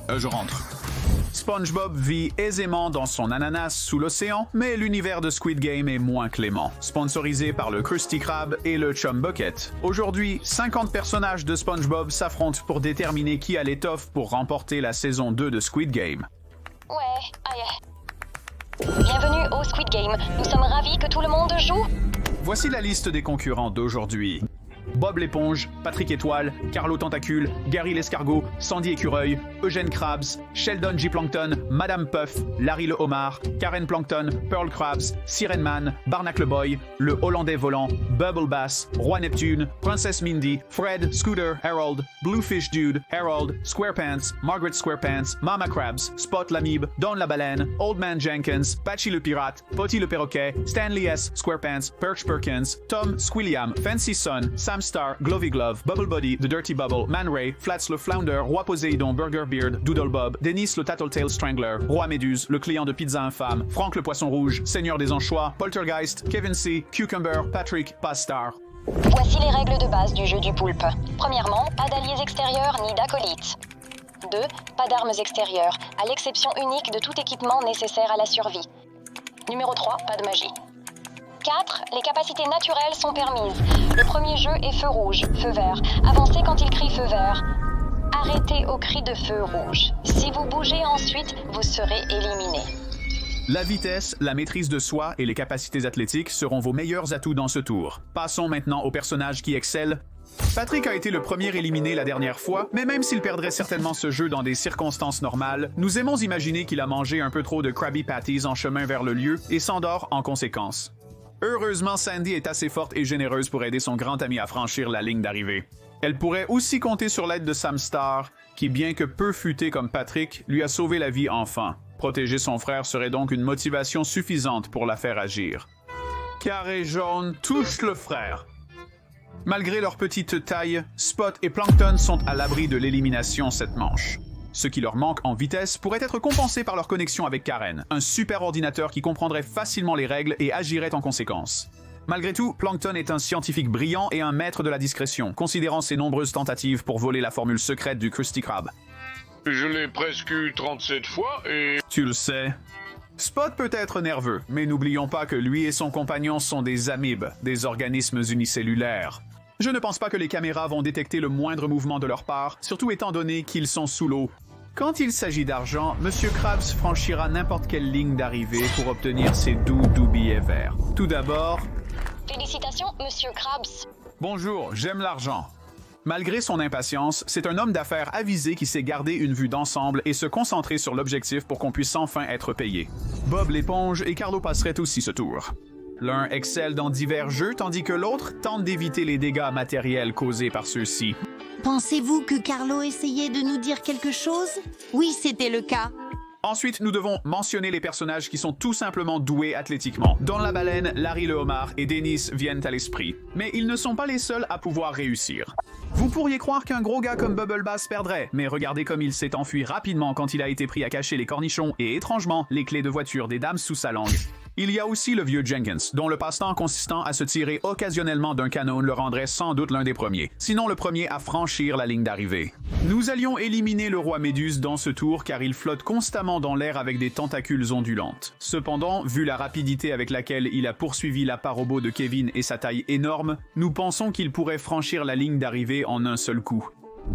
Je rentre. SpongeBob vit aisément dans son ananas sous l'océan, mais l'univers de Squid Game est moins clément. Sponsorisé par le Krusty Krab et le Chum Bucket. Aujourd'hui, 50 personnages de SpongeBob s'affrontent pour déterminer qui a l'étoffe pour remporter la saison 2 de Squid Game. Bienvenue au Squid Game. Nous sommes ravis que tout le monde joue. Voici la liste des concurrents d'aujourd'hui. Bob l'éponge, Patrick Étoile, Carlo Tentacule, Gary l'escargot, Sandy Écureuil, Eugène Krabs, Sheldon J. Plankton, Madame Puff, Larry le homard, Karen Plankton, Pearl Krabs, Siren Man, Barnacle Boy, le Hollandais volant, Bubble Bass, Roi Neptune, Princesse Mindy, Fred, Scooter, Harold, Bluefish Dude, Harold, Squarepants, Margaret Squarepants, Mama Krabs, Spot l'amibe, Don la baleine, Old Man Jenkins, Patchy le pirate, Potty le perroquet, Stanley S. Squarepants, Perch Perkins, Tom Squilliam, Fancy Son, Sam Star, Glovey Glove, Bubble Buddy, The Dirty Bubble, Man Ray, Flats le Flounder, Roi Poséidon, Burger Beard, Doodle Bob, Dennis le Tattletale Strangler, Roi Méduse, le client de pizza infâme, Franck le Poisson Rouge, Seigneur des Anchois, Poltergeist, Kevin C, Cucumber, Patrick, Pastar. Voici les règles de base du jeu du poulpe. Premièrement, pas d'alliés extérieurs ni d'acolytes. 2. Pas d'armes extérieures, à l'exception unique de tout équipement nécessaire à la survie. Numéro 3. Pas de magie. 4. Les capacités naturelles sont permises. Le premier jeu est feu rouge, feu vert. Avancez quand il crie feu vert. Arrêtez au cri de feu rouge. Si vous bougez ensuite, vous serez éliminé. La vitesse, la maîtrise de soi et les capacités athlétiques seront vos meilleurs atouts dans ce tour. Passons maintenant au personnage qui excelle. Patrick a été le premier éliminé la dernière fois, mais même s'il perdrait certainement ce jeu dans des circonstances normales, nous aimons imaginer qu'il a mangé un peu trop de Krabby Patties en chemin vers le lieu et s'endort en conséquence. Heureusement, Sandy est assez forte et généreuse pour aider son grand ami à franchir la ligne d'arrivée. Elle pourrait aussi compter sur l'aide de Sam Star, qui, bien que peu futé comme Patrick, lui a sauvé la vie enfant. Protéger son frère serait donc une motivation suffisante pour la faire agir. Carré jaune touche le frère. Malgré leur petite taille, Spot et Plankton sont à l'abri de l'élimination cette manche. Ce qui leur manque en vitesse pourrait être compensé par leur connexion avec Karen, un super ordinateur qui comprendrait facilement les règles et agirait en conséquence. Malgré tout, Plankton est un scientifique brillant et un maître de la discrétion, considérant ses nombreuses tentatives pour voler la formule secrète du Krusty Krab. Je l'ai presque eu 37 fois et... Tu le sais. Spot peut être nerveux, mais n'oublions pas que lui et son compagnon sont des amibes, des organismes unicellulaires. Je ne pense pas que les caméras vont détecter le moindre mouvement de leur part, surtout étant donné qu'ils sont sous l'eau. Quand il s'agit d'argent, M. Krabs franchira n'importe quelle ligne d'arrivée pour obtenir ses doux billets verts. Tout d'abord... Félicitations, Monsieur Krabs. Bonjour, j'aime l'argent. Malgré son impatience, c'est un homme d'affaires avisé qui sait garder une vue d'ensemble et se concentrer sur l'objectif pour qu'on puisse enfin être payé. Bob l'éponge et Carlo passeraient aussi ce tour. L'un excelle dans divers jeux, tandis que l'autre tente d'éviter les dégâts matériels causés par ceux-ci. Pensez-vous que Carlo essayait de nous dire quelque chose? Oui, c'était le cas. Ensuite, nous devons mentionner les personnages qui sont tout simplement doués athlétiquement. Don la baleine, Larry le homard et Dennis viennent à l'esprit. Mais ils ne sont pas les seuls à pouvoir réussir. Vous pourriez croire qu'un gros gars comme Bubble Bass perdrait, mais regardez comme il s'est enfui rapidement quand il a été pris à cacher les cornichons et étrangement les clés de voiture des dames sous sa langue. Il y a aussi le vieux Jenkins, dont le passe-temps consistant à se tirer occasionnellement d'un canon le rendrait sans doute l'un des premiers, sinon le premier à franchir la ligne d'arrivée. Nous allions éliminer le roi Méduse dans ce tour car il flotte constamment dans l'air avec des tentacules ondulantes. Cependant, vu la rapidité avec laquelle il a poursuivi la robot de Kevin et sa taille énorme, nous pensons qu'il pourrait franchir la ligne d'arrivée en un seul coup.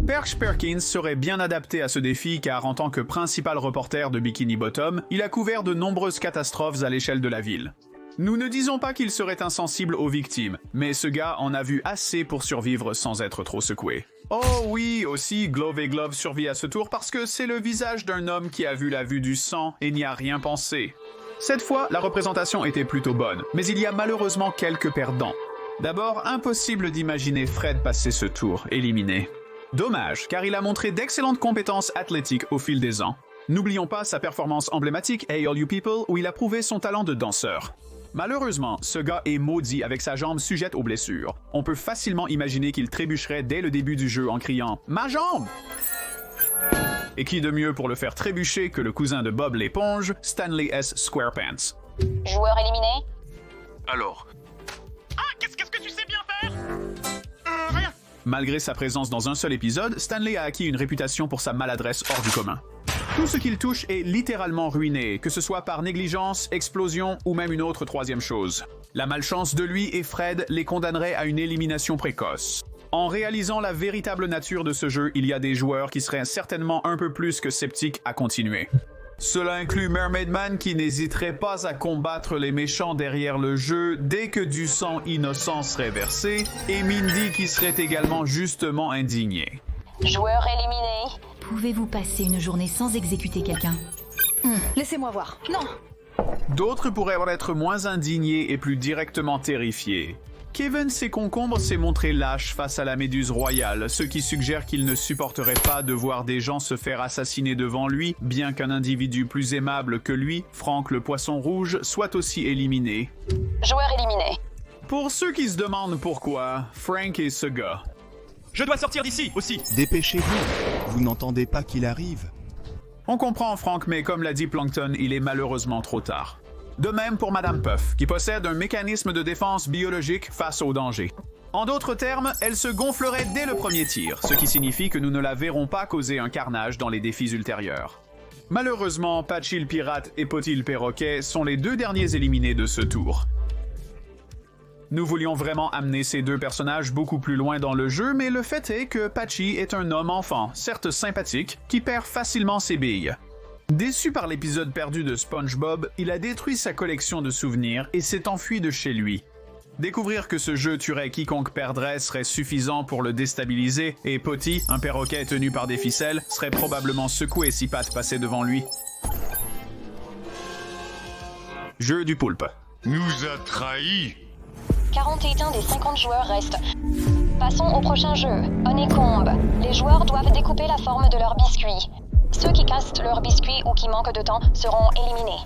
Perch Perkins serait bien adapté à ce défi car en tant que principal reporter de Bikini Bottom, il a couvert de nombreuses catastrophes à l'échelle de la ville. Nous ne disons pas qu'il serait insensible aux victimes, mais ce gars en a vu assez pour survivre sans être trop secoué. Oh oui, aussi Glovey Glove survit à ce tour parce que c'est le visage d'un homme qui a vu la vue du sang et n'y a rien pensé. Cette fois, la représentation était plutôt bonne, mais il y a malheureusement quelques perdants. D'abord, impossible d'imaginer Fred passer ce tour, éliminé. Dommage, car il a montré d'excellentes compétences athlétiques au fil des ans. N'oublions pas sa performance emblématique Hey All You People où il a prouvé son talent de danseur. Malheureusement, ce gars est maudit avec sa jambe sujette aux blessures. On peut facilement imaginer qu'il trébucherait dès le début du jeu en criant « Ma jambe !» Et qui de mieux pour le faire trébucher que le cousin de Bob l'éponge, Stanley S. Squarepants. Joueur éliminé. Alors, Qu'est-ce que tu sais bien faire? Rien. Malgré sa présence dans un seul épisode, Stanley a acquis une réputation pour sa maladresse hors du commun. Tout ce qu'il touche est littéralement ruiné, que ce soit par négligence, explosion ou même une autre troisième chose. La malchance de lui et Fred les condamnerait à une élimination précoce. En réalisant la véritable nature de ce jeu, il y a des joueurs qui seraient certainement un peu plus que sceptiques à continuer. Cela inclut Mermaid Man qui n'hésiterait pas à combattre les méchants derrière le jeu dès que du sang innocent serait versé, et Mindy qui serait également justement indignée. Joueur éliminé. Pouvez-vous passer une journée sans exécuter quelqu'un? Laissez-moi voir. Non. D'autres pourraient être moins indignés et plus directement terrifiés. Kevin ses concombres s'est montré lâche face à la Méduse royale, ce qui suggère qu'il ne supporterait pas de voir des gens se faire assassiner devant lui, bien qu'un individu plus aimable que lui, Frank le poisson rouge, soit aussi éliminé. Joueur éliminé. Pour ceux qui se demandent pourquoi, Frank est ce gars. Je dois sortir d'ici aussi. Dépêchez-vous, vous n'entendez pas qu'il arrive. On comprend Frank, mais comme l'a dit Plankton, il est malheureusement trop tard. De même pour Madame Puff, qui possède un mécanisme de défense biologique face au danger. En d'autres termes, elle se gonflerait dès le premier tir, ce qui signifie que nous ne la verrons pas causer un carnage dans les défis ultérieurs. Malheureusement, Patchy le pirate et Potty le perroquet sont les deux derniers éliminés de ce tour. Nous voulions vraiment amener ces deux personnages beaucoup plus loin dans le jeu, mais le fait est que Patchy est un homme-enfant, certes sympathique, qui perd facilement ses billes. Déçu par l'épisode perdu de SpongeBob, il a détruit sa collection de souvenirs et s'est enfui de chez lui. Découvrir que ce jeu tuerait quiconque perdrait serait suffisant pour le déstabiliser, et Potty, un perroquet tenu par des ficelles, serait probablement secoué si Pat passait devant lui. Jeu du poulpe. Nous a trahis. 41 des 50 joueurs restent. Passons au prochain jeu, Honeycomb. Les joueurs doivent découper la forme de leur biscuit. Ceux qui cassent leur biscuit ou qui manquent de temps seront éliminés.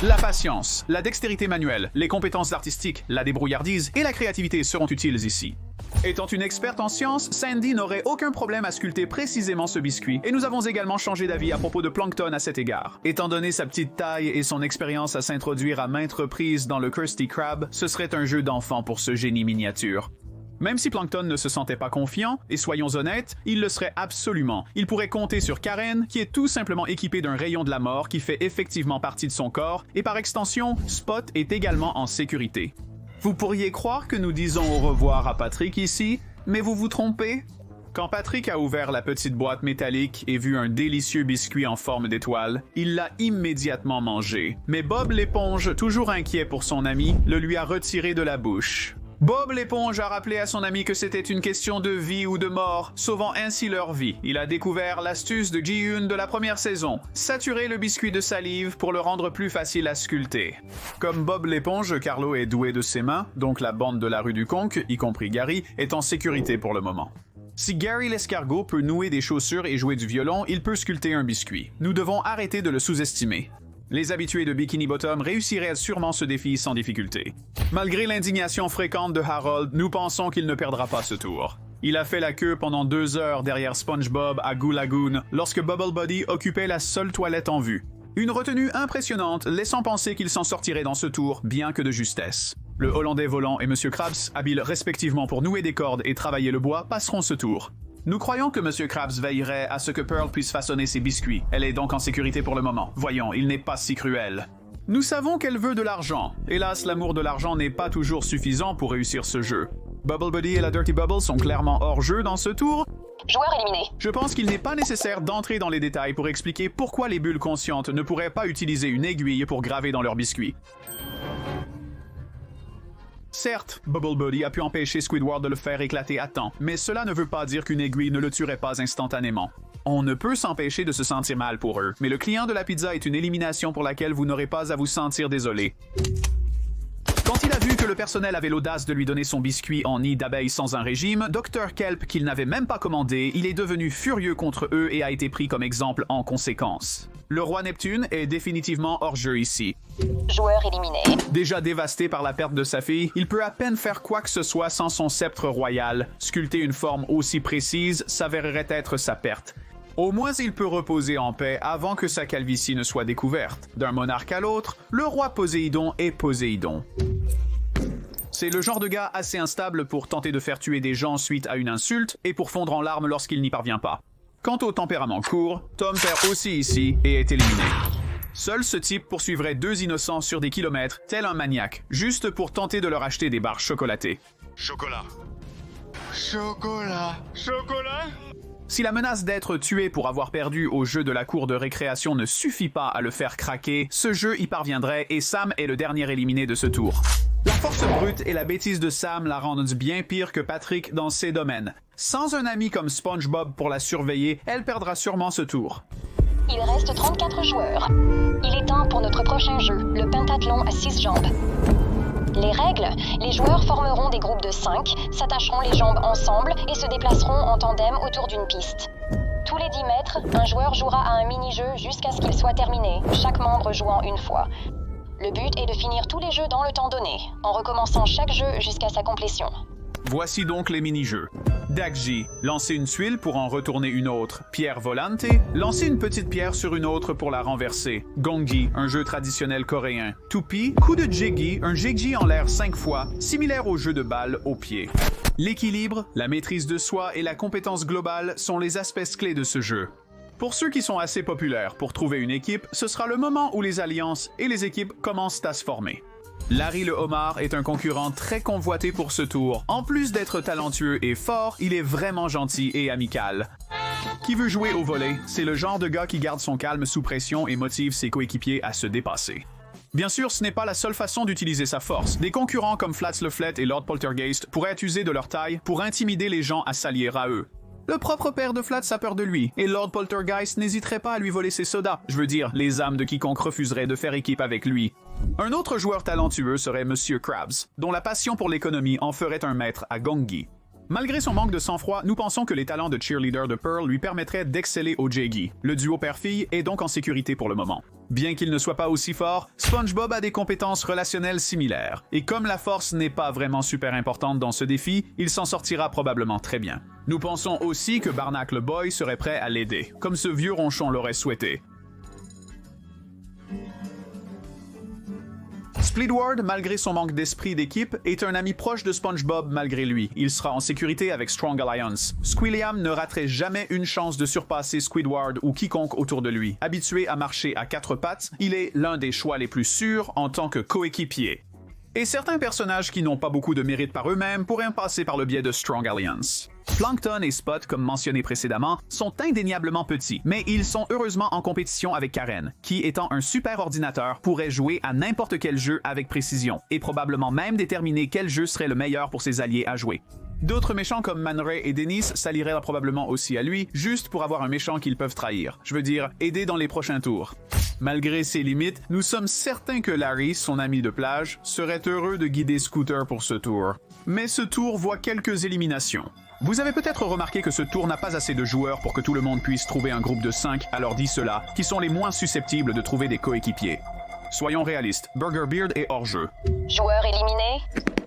La patience, la dextérité manuelle, les compétences artistiques, la débrouillardise et la créativité seront utiles ici. Étant une experte en sciences, Sandy n'aurait aucun problème à sculpter précisément ce biscuit, et nous avons également changé d'avis à propos de Plankton à cet égard. Étant donné sa petite taille et son expérience à s'introduire à maintes reprises dans le Krusty Krab, ce serait un jeu d'enfant pour ce génie miniature. Même si Plankton ne se sentait pas confiant, et soyons honnêtes, il le serait absolument. Il pourrait compter sur Karen, qui est tout simplement équipée d'un rayon de la mort qui fait effectivement partie de son corps, et par extension, Spot est également en sécurité. Vous pourriez croire que nous disons au revoir à Patrick ici, mais vous vous trompez? Quand Patrick a ouvert la petite boîte métallique et vu un délicieux biscuit en forme d'étoile, il l'a immédiatement mangé. Mais Bob l'éponge, toujours inquiet pour son ami, le lui a retiré de la bouche. Bob l'éponge a rappelé à son ami que c'était une question de vie ou de mort, sauvant ainsi leur vie. Il a découvert l'astuce de Ji-Yoon de la première saison, saturer le biscuit de salive pour le rendre plus facile à sculpter. Comme Bob l'éponge, Carlo est doué de ses mains, donc la bande de la rue du Conque, y compris Gary, est en sécurité pour le moment. Si Gary l'escargot peut nouer des chaussures et jouer du violon, il peut sculpter un biscuit. Nous devons arrêter de le sous-estimer. Les habitués de Bikini Bottom réussiraient sûrement ce défi sans difficulté. Malgré l'indignation fréquente de Harold, nous pensons qu'il ne perdra pas ce tour. Il a fait la queue pendant 2 heures derrière SpongeBob à Goo Lagoon lorsque Bubble Buddy occupait la seule toilette en vue. Une retenue impressionnante laissant penser qu'il s'en sortirait dans ce tour, bien que de justesse. Le Hollandais volant et Monsieur Krabs, habiles respectivement pour nouer des cordes et travailler le bois, passeront ce tour. Nous croyons que Monsieur Krabs veillerait à ce que Pearl puisse façonner ses biscuits. Elle est donc en sécurité pour le moment. Voyons, il n'est pas si cruel. Nous savons qu'elle veut de l'argent. Hélas, l'amour de l'argent n'est pas toujours suffisant pour réussir ce jeu. Bubble Buddy et la Dirty Bubble sont clairement hors jeu dans ce tour. Joueur éliminé. Je pense qu'il n'est pas nécessaire d'entrer dans les détails pour expliquer pourquoi les bulles conscientes ne pourraient pas utiliser une aiguille pour graver dans leurs biscuits. Certes, Bubble Buddy a pu empêcher Squidward de le faire éclater à temps, mais cela ne veut pas dire qu'une aiguille ne le tuerait pas instantanément. On ne peut s'empêcher de se sentir mal pour eux, mais le client de la pizza est une élimination pour laquelle vous n'aurez pas à vous sentir désolé. Quand il a vu que le personnel avait l'audace de lui donner son biscuit en nid d'abeilles sans un régime, Dr. Kelp, qu'il n'avait même pas commandé, il est devenu furieux contre eux et a été pris comme exemple en conséquence. Le roi Neptune est définitivement hors jeu ici. Joueur éliminé. Déjà dévasté par la perte de sa fille, il peut à peine faire quoi que ce soit sans son sceptre royal. Sculpter une forme aussi précise s'avérerait être sa perte. Au moins il peut reposer en paix avant que sa calvitie ne soit découverte. D'un monarque à l'autre, le roi Poséidon est Poséidon. C'est le genre de gars assez instable pour tenter de faire tuer des gens suite à une insulte et pour fondre en larmes lorsqu'il n'y parvient pas. Quant au tempérament court, Tom perd aussi ici et est éliminé. Seul ce type poursuivrait 2 innocents sur des kilomètres, tel un maniaque, juste pour tenter de leur acheter des barres chocolatées. Chocolat. Chocolat. Chocolat? Si la menace d'être tué pour avoir perdu au jeu de la cour de récréation ne suffit pas à le faire craquer, ce jeu y parviendrait et Sam est le dernier éliminé de ce tour. La force brute et la bêtise de Sam la rendent bien pire que Patrick dans ces domaines. Sans un ami comme SpongeBob pour la surveiller, elle perdra sûrement ce tour. Il reste 34 joueurs. Il est temps pour notre prochain jeu, le pentathlon à 6 jambes. Les règles, les joueurs formeront des groupes de 5, s'attacheront les jambes ensemble et se déplaceront en tandem autour d'une piste. Tous les 10 mètres, un joueur jouera à un mini-jeu jusqu'à ce qu'il soit terminé, chaque membre jouant une fois. Le but est de finir tous les jeux dans le temps donné, en recommençant chaque jeu jusqu'à sa complétion. Voici donc les mini-jeux. Dagji, lancer une tuile pour en retourner une autre. Pierre volante, lancer une petite pierre sur une autre pour la renverser. Gongi, un jeu traditionnel coréen. Tupi, coup de jegi, un jegi en l'air 5 fois, similaire au jeu de balle au pied. L'équilibre, la maîtrise de soi et la compétence globale sont les aspects clés de ce jeu. Pour ceux qui sont assez populaires pour trouver une équipe, ce sera le moment où les alliances et les équipes commencent à se former. Larry le homard est un concurrent très convoité pour ce tour. En plus d'être talentueux et fort, il est vraiment gentil et amical. Qui veut jouer au volley, c'est le genre de gars qui garde son calme sous pression et motive ses coéquipiers à se dépasser. Bien sûr, ce n'est pas la seule façon d'utiliser sa force. Des concurrents comme Flats le Flet et Lord Poltergeist pourraient user de leur taille pour intimider les gens à s'allier à eux. Le propre père de Flats a peur de lui, et Lord Poltergeist n'hésiterait pas à lui voler ses sodas. Je veux dire, les âmes de quiconque refuserait de faire équipe avec lui. Un autre joueur talentueux serait Monsieur Krabs, dont la passion pour l'économie en ferait un maître à Gongi. Malgré son manque de sang-froid, nous pensons que les talents de cheerleader de Pearl lui permettraient d'exceller au Jegi. Le duo père-fille est donc en sécurité pour le moment. Bien qu'il ne soit pas aussi fort, SpongeBob a des compétences relationnelles similaires. Et comme la force n'est pas vraiment super importante dans ce défi, il s'en sortira probablement très bien. Nous pensons aussi que Barnacle Boy serait prêt à l'aider, comme ce vieux ronchon l'aurait souhaité. Squidward, malgré son manque d'esprit d'équipe, est un ami proche de SpongeBob malgré lui. Il sera en sécurité avec Strong Alliance. Squilliam ne raterait jamais une chance de surpasser Squidward ou quiconque autour de lui. Habitué à marcher à 4 pattes, il est l'un des choix les plus sûrs en tant que coéquipier. Et certains personnages qui n'ont pas beaucoup de mérite par eux-mêmes pourraient passer par le biais de Strong Alliance. Plankton et Spot, comme mentionné précédemment, sont indéniablement petits, mais ils sont heureusement en compétition avec Karen, qui, étant un super ordinateur, pourrait jouer à n'importe quel jeu avec précision, et probablement même déterminer quel jeu serait le meilleur pour ses alliés à jouer. D'autres méchants comme Man Ray et Dennis s'allieraient probablement aussi à lui, juste pour avoir un méchant qu'ils peuvent trahir. Je veux dire, aider dans les prochains tours. Malgré ses limites, nous sommes certains que Larry, son ami de plage, serait heureux de guider Scooter pour ce tour. Mais ce tour voit quelques éliminations. Vous avez peut-être remarqué que ce tour n'a pas assez de joueurs pour que tout le monde puisse trouver un groupe de 5, alors dit cela, qui sont les moins susceptibles de trouver des coéquipiers. Soyons réalistes, Burger Beard est hors jeu. Joueurs éliminés.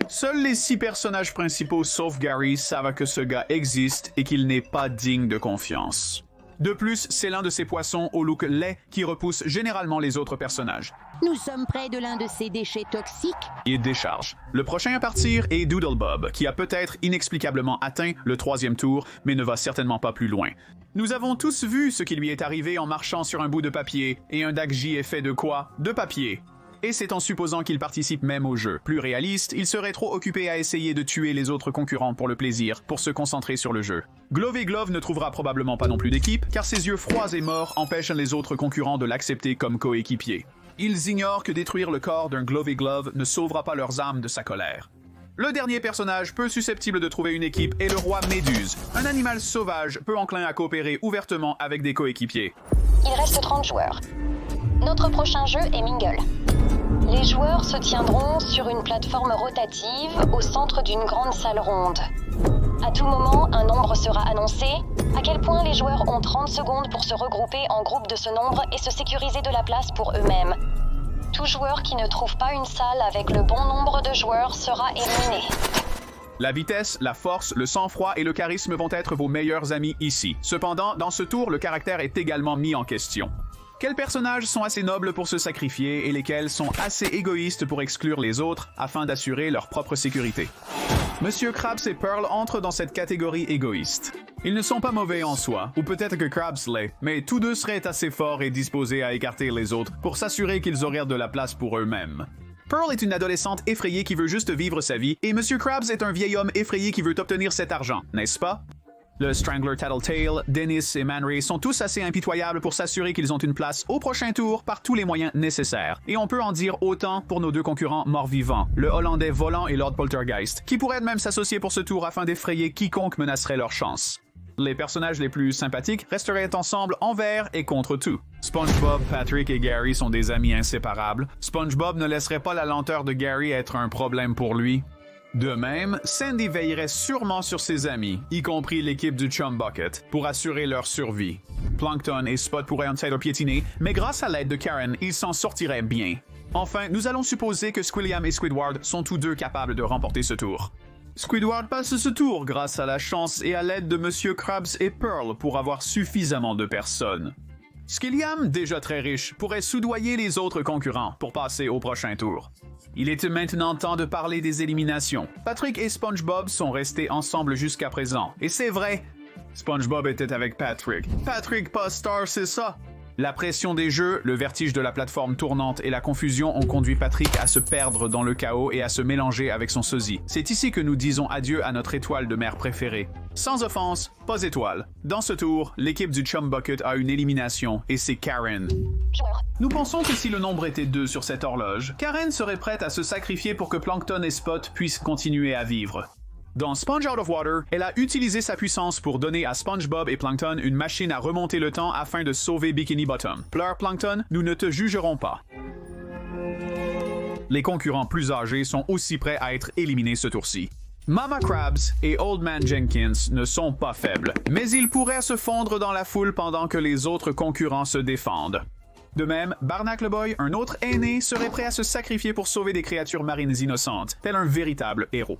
Seuls les 6 personnages principaux sauf Gary savent que ce gars existe et qu'il n'est pas digne de confiance. De plus, c'est l'un de ces poissons au look laid qui repousse généralement les autres personnages. Nous sommes près de l'un de ces déchets toxiques. Et décharge. Le prochain à partir est Doodlebob, qui a peut-être inexplicablement atteint le 3e tour, mais ne va certainement pas plus loin. Nous avons tous vu ce qui lui est arrivé en marchant sur un bout de papier, et un Dagji est fait de quoi? De papier. Et c'est en supposant qu'il participe même au jeu. Plus réaliste, il serait trop occupé à essayer de tuer les autres concurrents pour le plaisir, pour se concentrer sur le jeu. Glove Glove ne trouvera probablement pas non plus d'équipe, car ses yeux froids et morts empêchent les autres concurrents de l'accepter comme coéquipier. Ils ignorent que détruire le corps d'un Glove Glove ne sauvera pas leurs âmes de sa colère. Le dernier personnage peu susceptible de trouver une équipe est le roi Méduse, un animal sauvage peu enclin à coopérer ouvertement avec des coéquipiers. Il reste 30 joueurs. Notre prochain jeu est Mingle. Les joueurs se tiendront sur une plateforme rotative au centre d'une grande salle ronde. À tout moment, un nombre sera annoncé, à quel point les joueurs ont 30 secondes pour se regrouper en groupe de ce nombre et se sécuriser de la place pour eux-mêmes. Tout joueur qui ne trouve pas une salle avec le bon nombre de joueurs sera éliminé. La vitesse, la force, le sang-froid et le charisme vont être vos meilleurs amis ici. Cependant, dans ce tour, le caractère est également mis en question. Quels personnages sont assez nobles pour se sacrifier et lesquels sont assez égoïstes pour exclure les autres afin d'assurer leur propre sécurité? Monsieur Krabs et Pearl entrent dans cette catégorie égoïste. Ils ne sont pas mauvais en soi, ou peut-être que Krabs l'est, mais tous deux seraient assez forts et disposés à écarter les autres pour s'assurer qu'ils auraient de la place pour eux-mêmes. Pearl est une adolescente effrayée qui veut juste vivre sa vie, et Monsieur Krabs est un vieil homme effrayé qui veut obtenir cet argent, n'est-ce pas? Le Strangler Tattletale, Dennis et Man Ray sont tous assez impitoyables pour s'assurer qu'ils ont une place au prochain tour par tous les moyens nécessaires. Et on peut en dire autant pour nos deux concurrents morts-vivants, le Hollandais Volant et Lord Poltergeist, qui pourraient même s'associer pour ce tour afin d'effrayer quiconque menacerait leur chance. Les personnages les plus sympathiques resteraient ensemble envers et contre tout. SpongeBob, Patrick et Gary sont des amis inséparables. SpongeBob ne laisserait pas la lenteur de Gary être un problème pour lui. De même, Sandy veillerait sûrement sur ses amis, y compris l'équipe du Chum Bucket, pour assurer leur survie. Plankton et Spot pourraient en être piétinés, mais grâce à l'aide de Karen, ils s'en sortiraient bien. Enfin, nous allons supposer que Squilliam et Squidward sont tous deux capables de remporter ce tour. Squidward passe ce tour grâce à la chance et à l'aide de Monsieur Krabs et Pearl pour avoir suffisamment de personnes. Squilliam, déjà très riche, pourrait soudoyer les autres concurrents pour passer au prochain tour. Il est maintenant temps de parler des éliminations. Patrick et SpongeBob sont restés ensemble jusqu'à présent. Et c'est vrai, SpongeBob était avec Patrick. Patrick pas star, c'est ça? La pression des jeux, le vertige de la plateforme tournante et la confusion ont conduit Patrick à se perdre dans le chaos et à se mélanger avec son sosie. C'est ici que nous disons adieu à notre étoile de mer préférée. Sans offense, pas étoile. Dans ce tour, l'équipe du Chum Bucket a une élimination et c'est Karen. Nous pensons que si le nombre était 2 sur cette horloge, Karen serait prête à se sacrifier pour que Plankton et Spot puissent continuer à vivre. Dans Sponge Out of Water, elle a utilisé sa puissance pour donner à SpongeBob et Plankton une machine à remonter le temps afin de sauver Bikini Bottom. Pleure Plankton, nous ne te jugerons pas. Les concurrents plus âgés sont aussi prêts à être éliminés ce tour-ci. Mama Krabs et Old Man Jenkins ne sont pas faibles, mais ils pourraient se fondre dans la foule pendant que les autres concurrents se défendent. De même, Barnacle Boy, un autre aîné, serait prêt à se sacrifier pour sauver des créatures marines innocentes, tel un véritable héros.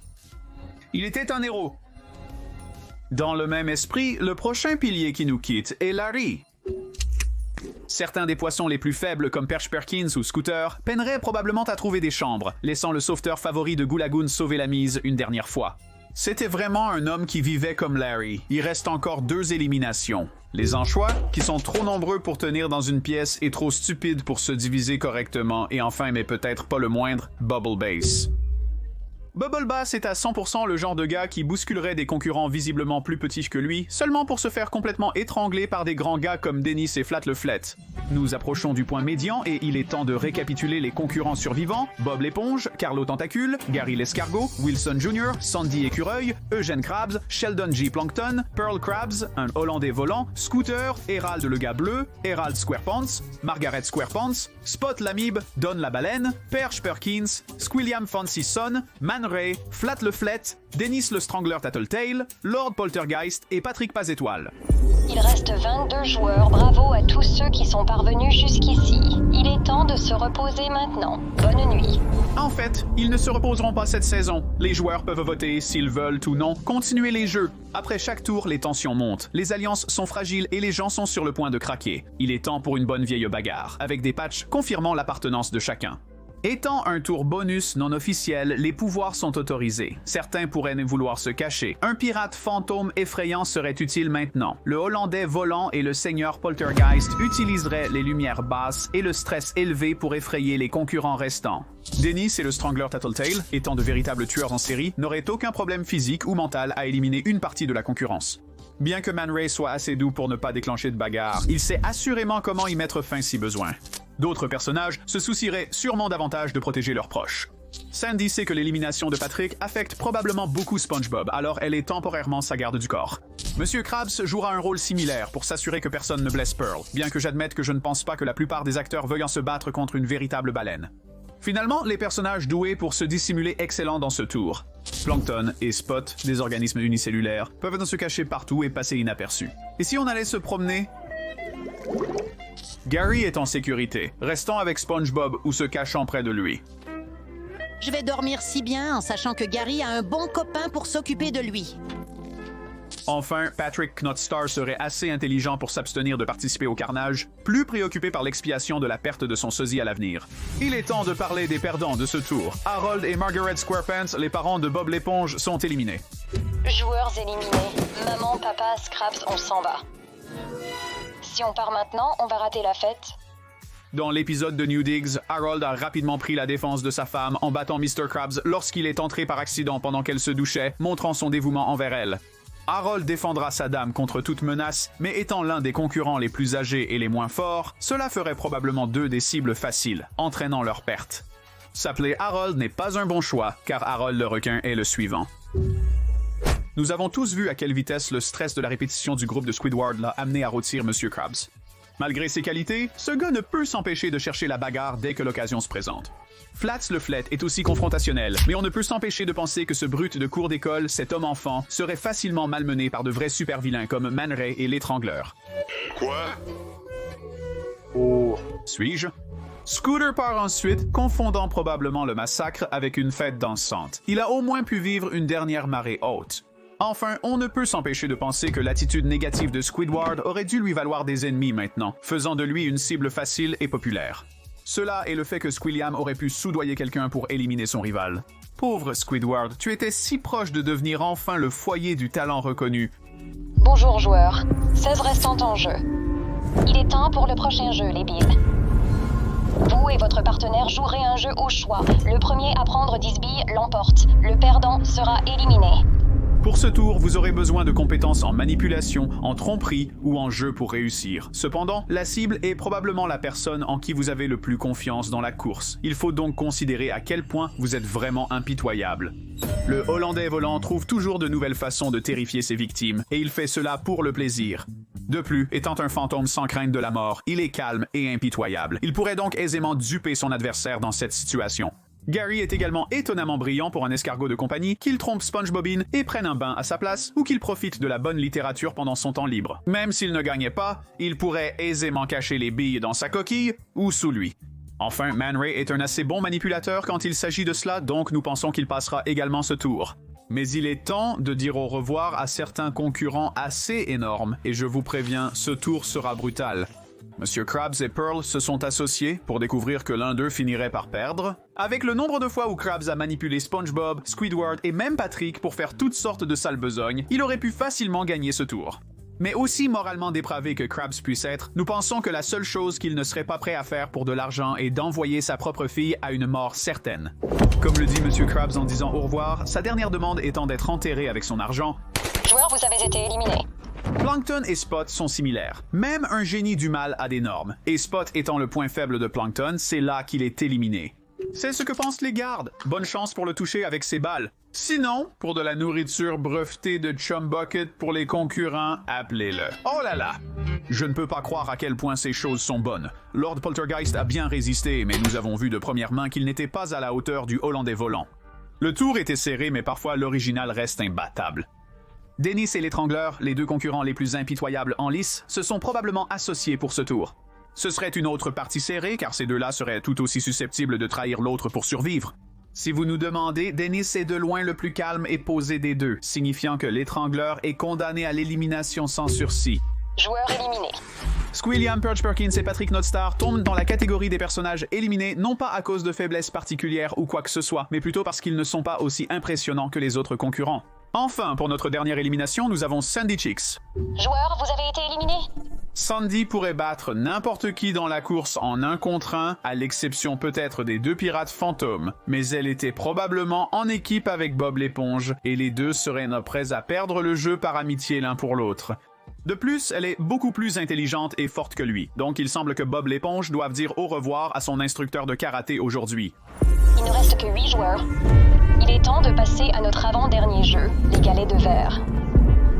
Il était un héros. Dans le même esprit, le prochain pilier qui nous quitte est Larry. Certains des poissons les plus faibles comme Perch Perkins ou Scooter peineraient probablement à trouver des chambres, laissant le sauveteur favori de Goo Lagoon sauver la mise une dernière fois. C'était vraiment un homme qui vivait comme Larry. Il reste encore 2 éliminations. Les anchois, qui sont trop nombreux pour tenir dans une pièce et trop stupides pour se diviser correctement, et enfin, mais peut-être pas le moindre, Bubble Bass. Bubble Bass est à 100% le genre de gars qui bousculerait des concurrents visiblement plus petits que lui, seulement pour se faire complètement étrangler par des grands gars comme Dennis et Flat le Flet. Nous approchons du point médian et il est temps de récapituler les concurrents survivants: Bob l'éponge, Carlo Tentacule, Gary l'escargot, Wilson Jr., Sandy Écureuil, Eugène Krabs, Sheldon G. Plankton, Pearl Krabs, un Hollandais volant, Scooter, Herald le gars bleu, Herald Squarepants, Margaret Squarepants, Spot l'amibe, Don la baleine, Perch Perkins, Squilliam Fancy Son, Man Ray, Flat le Flet, Dennis le Strangler Tattletale, Lord Poltergeist et Patrick Pas Étoile. Il reste 22 joueurs, bravo à tous ceux qui sont parvenus jusqu'ici. Il est temps de se reposer maintenant. Bonne nuit. En fait, ils ne se reposeront pas cette saison. Les joueurs peuvent voter, s'ils veulent ou non, continuer les jeux. Après chaque tour, les tensions montent. Les alliances sont fragiles et les gens sont sur le point de craquer. Il est temps pour une bonne vieille bagarre, avec des patchs confirmant l'appartenance de chacun. Étant un tour bonus non officiel, les pouvoirs sont autorisés. Certains pourraient ne vouloir se cacher. Un pirate fantôme effrayant serait utile maintenant. Le Hollandais volant et le seigneur Poltergeist utiliseraient les lumières basses et le stress élevé pour effrayer les concurrents restants. Dennis et le Strangler Tattletale, étant de véritables tueurs en série, n'auraient aucun problème physique ou mental à éliminer une partie de la concurrence. Bien que Man Ray soit assez doux pour ne pas déclencher de bagarre, il sait assurément comment y mettre fin si besoin. D'autres personnages se soucieraient sûrement davantage de protéger leurs proches. Sandy sait que l'élimination de Patrick affecte probablement beaucoup SpongeBob, alors elle est temporairement sa garde du corps. Monsieur Krabs jouera un rôle similaire pour s'assurer que personne ne blesse Pearl, bien que j'admette que je ne pense pas que la plupart des acteurs veuillent se battre contre une véritable baleine. Finalement, les personnages doués pour se dissimuler excellents dans ce tour. Plankton et Spot, des organismes unicellulaires, peuvent se cacher partout et passer inaperçus. Et si on allait se promener? Gary est en sécurité, restant avec SpongeBob ou se cachant près de lui. Je vais dormir si bien en sachant que Gary a un bon copain pour s'occuper de lui. Enfin, Patrick Knotstar serait assez intelligent pour s'abstenir de participer au carnage, plus préoccupé par l'expiation de la perte de son sosie à l'avenir. Il est temps de parler des perdants de ce tour. Harold et Margaret Squarepants, les parents de Bob l'éponge, sont éliminés. Joueurs éliminés. Maman, papa, Scraps, on s'en va. Si on part maintenant, on va rater la fête. Dans l'épisode de New Digs, Harold a rapidement pris la défense de sa femme en battant Mr. Krabs lorsqu'il est entré par accident pendant qu'elle se douchait, montrant son dévouement envers elle. Harold défendra sa dame contre toute menace, mais étant l'un des concurrents les plus âgés et les moins forts, cela ferait probablement d'eux des cibles faciles, entraînant leur perte. S'appeler Harold n'est pas un bon choix, car Harold le requin est le suivant. Nous avons tous vu à quelle vitesse le stress de la répétition du groupe de Squidward l'a amené à rôtir Monsieur Krabs. Malgré ses qualités, ce gars ne peut s'empêcher de chercher la bagarre dès que l'occasion se présente. Flats le Flet est aussi confrontationnel, mais on ne peut s'empêcher de penser que ce brut de cour d'école, cet homme-enfant, serait facilement malmené par de vrais super-vilains comme Man Ray et l'Étrangleur. Quoi? Oh, suis-je? Scooter part ensuite, confondant probablement le massacre avec une fête dansante. Il a au moins pu vivre une dernière marée haute. Enfin, on ne peut s'empêcher de penser que l'attitude négative de Squidward aurait dû lui valoir des ennemis maintenant, faisant de lui une cible facile et populaire. Cela et le fait que Squilliam aurait pu soudoyer quelqu'un pour éliminer son rival. Pauvre Squidward, tu étais si proche de devenir enfin le foyer du talent reconnu. Bonjour joueurs. 16 restantes en jeu. Il est temps pour le prochain jeu, les billes. Vous et votre partenaire jouerez un jeu au choix. Le premier à prendre 10 billes l'emporte. Le perdant sera éliminé. Pour ce tour, vous aurez besoin de compétences en manipulation, en tromperie ou en jeu pour réussir. Cependant, la cible est probablement la personne en qui vous avez le plus confiance dans la course. Il faut donc considérer à quel point vous êtes vraiment impitoyable. Le Hollandais volant trouve toujours de nouvelles façons de terrifier ses victimes, et il fait cela pour le plaisir. De plus, étant un fantôme sans crainte de la mort, il est calme et impitoyable. Il pourrait donc aisément duper son adversaire dans cette situation. Gary est également étonnamment brillant pour un escargot de compagnie, qu'il trompe SpongeBobine et prenne un bain à sa place ou qu'il profite de la bonne littérature pendant son temps libre. Même s'il ne gagnait pas, il pourrait aisément cacher les billes dans sa coquille ou sous lui. Enfin, Man Ray est un assez bon manipulateur quand il s'agit de cela, donc nous pensons qu'il passera également ce tour. Mais il est temps de dire au revoir à certains concurrents assez énormes, et je vous préviens, ce tour sera brutal. Monsieur Krabs et Pearl se sont associés pour découvrir que l'un d'eux finirait par perdre. Avec le nombre de fois où Krabs a manipulé SpongeBob, Squidward et même Patrick pour faire toutes sortes de sales besognes, il aurait pu facilement gagner ce tour. Mais aussi moralement dépravé que Krabs puisse être, nous pensons que la seule chose qu'il ne serait pas prêt à faire pour de l'argent est d'envoyer sa propre fille à une mort certaine. Comme le dit Monsieur Krabs en disant au revoir, sa dernière demande étant d'être enterré avec son argent. Joueurs, vous avez été éliminés. Plankton et Spot sont similaires. Même un génie du mal a des normes. Et Spot étant le point faible de Plankton, c'est là qu'il est éliminé. C'est ce que pensent les gardes. Bonne chance pour le toucher avec ses balles. Sinon, pour de la nourriture brevetée de Chum Bucket pour les concurrents, appelez-le. Oh là là! Je ne peux pas croire à quel point ces choses sont bonnes. Lord Poltergeist a bien résisté, mais nous avons vu de première main qu'il n'était pas à la hauteur du Hollandais volant. Le tour était serré, mais parfois l'original reste imbattable. Dennis et l'Étrangleur, les deux concurrents les plus impitoyables en lice, se sont probablement associés pour ce tour. Ce serait une autre partie serrée, car ces deux-là seraient tout aussi susceptibles de trahir l'autre pour survivre. Si vous nous demandez, Dennis est de loin le plus calme et posé des deux, signifiant que l'Étrangleur est condamné à l'élimination sans sursis. Joueurs éliminés. Squilliam, Perch Perkins et Patrick Knotstar tombent dans la catégorie des personnages éliminés non pas à cause de faiblesses particulières ou quoi que ce soit, mais plutôt parce qu'ils ne sont pas aussi impressionnants que les autres concurrents. Enfin, pour notre dernière élimination, nous avons Sandy Cheeks. Joueurs, vous avez été éliminés. Sandy pourrait battre n'importe qui dans la course en 1 contre 1, à l'exception peut-être des deux pirates fantômes, mais elle était probablement en équipe avec Bob l'éponge, et les deux seraient prêts à perdre le jeu par amitié l'un pour l'autre. De plus, elle est beaucoup plus intelligente et forte que lui, donc il semble que Bob l'éponge doive dire au revoir à son instructeur de karaté aujourd'hui. Il ne reste que 8 joueurs. Il est temps de passer à notre avant-dernier jeu, les galets de verre.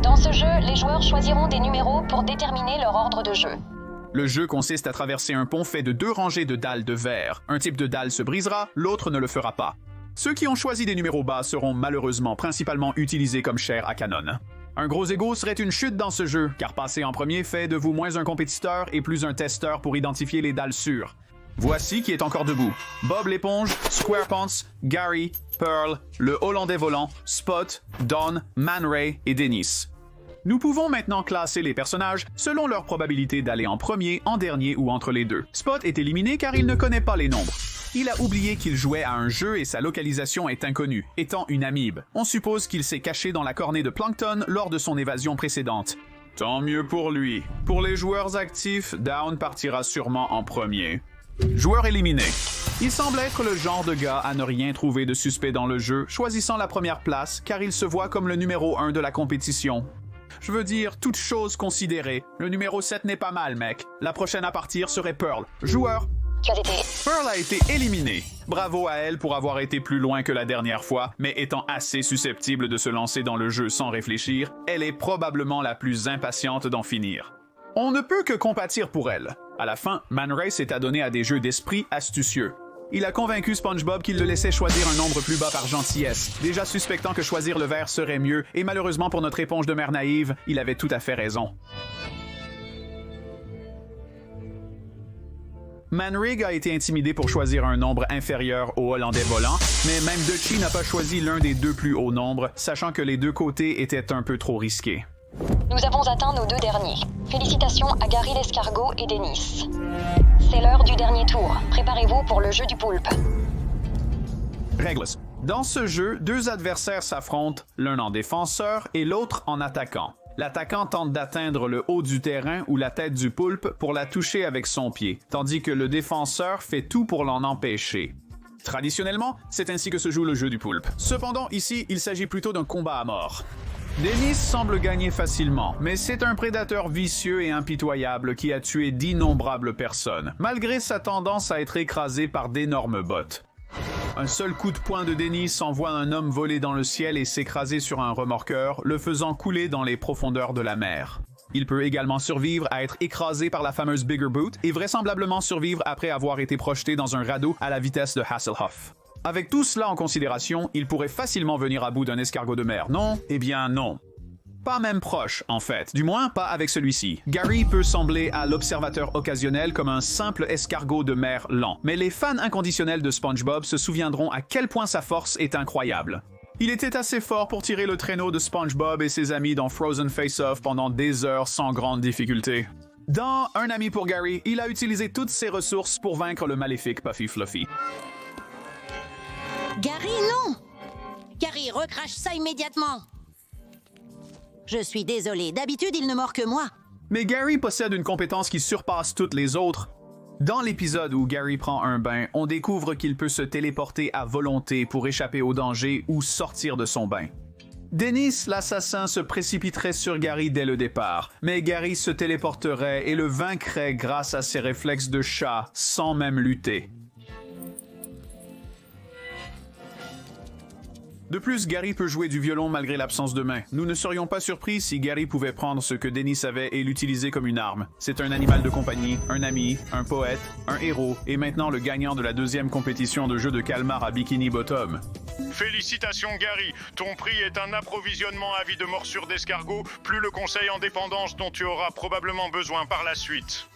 Dans ce jeu, les joueurs choisiront des numéros pour déterminer leur ordre de jeu. Le jeu consiste à traverser un pont fait de 2 rangées de dalles de verre. Un type de dalle se brisera, l'autre ne le fera pas. Ceux qui ont choisi des numéros bas seront malheureusement principalement utilisés comme chair à canon. Un gros ego serait une chute dans ce jeu, car passer en premier fait de vous moins un compétiteur et plus un testeur pour identifier les dalles sûres. Voici qui est encore debout. Bob l'éponge, Squarepants, Gary, Pearl, le Hollandais volant, Spot, Don, Man Ray et Dennis. Nous pouvons maintenant classer les personnages selon leur probabilité d'aller en premier, en dernier ou entre les deux. Spot est éliminé car il ne connaît pas les nombres. Il a oublié qu'il jouait à un jeu et sa localisation est inconnue, étant une amibe. On suppose qu'il s'est caché dans la cornée de Plankton lors de son évasion précédente. Tant mieux pour lui. Pour les joueurs actifs, Down partira sûrement en premier. Joueur éliminé. Il semble être le genre de gars à ne rien trouver de suspect dans le jeu, choisissant la première place car il se voit comme le numéro 1 de la compétition. Je veux dire, toute chose considérée, le numéro 7 n'est pas mal, mec. La prochaine à partir serait Pearl. Joueur. Tu as été... Pearl a été éliminée. Bravo à elle pour avoir été plus loin que la dernière fois, mais étant assez susceptible de se lancer dans le jeu sans réfléchir, elle est probablement la plus impatiente d'en finir. On ne peut que compatir pour elle. À la fin, Man Ray s'est adonné à des jeux d'esprit astucieux. Il a convaincu SpongeBob qu'il le laissait choisir un nombre plus bas par gentillesse, déjà suspectant que choisir le vert serait mieux, et malheureusement pour notre éponge de mer naïve, il avait tout à fait raison. Manrig a été intimidé pour choisir un nombre inférieur au Hollandais volant, mais même Dutchie n'a pas choisi l'un des deux plus hauts nombres, sachant que les deux côtés étaient un peu trop risqués. Nous avons atteint nos deux derniers. Félicitations à Gary l'escargot et Dennis. C'est l'heure du dernier tour. Préparez-vous pour le jeu du poulpe. Règles. Dans ce jeu, deux adversaires s'affrontent, l'un en défenseur et l'autre en attaquant. L'attaquant tente d'atteindre le haut du terrain ou la tête du poulpe pour la toucher avec son pied, tandis que le défenseur fait tout pour l'en empêcher. Traditionnellement, c'est ainsi que se joue le jeu du poulpe. Cependant, ici, il s'agit plutôt d'un combat à mort. Dennis semble gagner facilement, mais c'est un prédateur vicieux et impitoyable qui a tué d'innombrables personnes, malgré sa tendance à être écrasé par d'énormes bottes. Un seul coup de poing de Dennis envoie un homme voler dans le ciel et s'écraser sur un remorqueur, le faisant couler dans les profondeurs de la mer. Il peut également survivre à être écrasé par la fameuse Bigger Boot et vraisemblablement survivre après avoir été projeté dans un radeau à la vitesse de Hasselhoff. Avec tout cela en considération, il pourrait facilement venir à bout d'un escargot de mer, non? Eh bien non. Pas même proche, en fait. Du moins, pas avec celui-ci. Gary peut sembler à l'observateur occasionnel comme un simple escargot de mer lent, mais les fans inconditionnels de SpongeBob se souviendront à quel point sa force est incroyable. Il était assez fort pour tirer le traîneau de SpongeBob et ses amis dans Frozen Face-Off pendant des heures sans grande difficulté. Dans Un ami pour Gary, il a utilisé toutes ses ressources pour vaincre le maléfique Puffy Fluffy. Gary, non! Gary, recrache ça immédiatement! Je suis désolé, d'habitude il ne mord que moi. Mais Gary possède une compétence qui surpasse toutes les autres. Dans l'épisode où Gary prend un bain, on découvre qu'il peut se téléporter à volonté pour échapper au danger ou sortir de son bain. Dennis, l'assassin, se précipiterait sur Gary dès le départ, mais Gary se téléporterait et le vaincrait grâce à ses réflexes de chat sans même lutter. De plus, Gary peut jouer du violon malgré l'absence de main. Nous ne serions pas surpris si Gary pouvait prendre ce que Dennis avait et l'utiliser comme une arme. C'est un animal de compagnie, un ami, un poète, un héros, et maintenant le gagnant de la deuxième compétition de jeu de calmar à Bikini Bottom. Félicitations Gary, ton prix est un approvisionnement à vie de morsure d'escargot, plus le conseil en dépendance dont tu auras probablement besoin par la suite.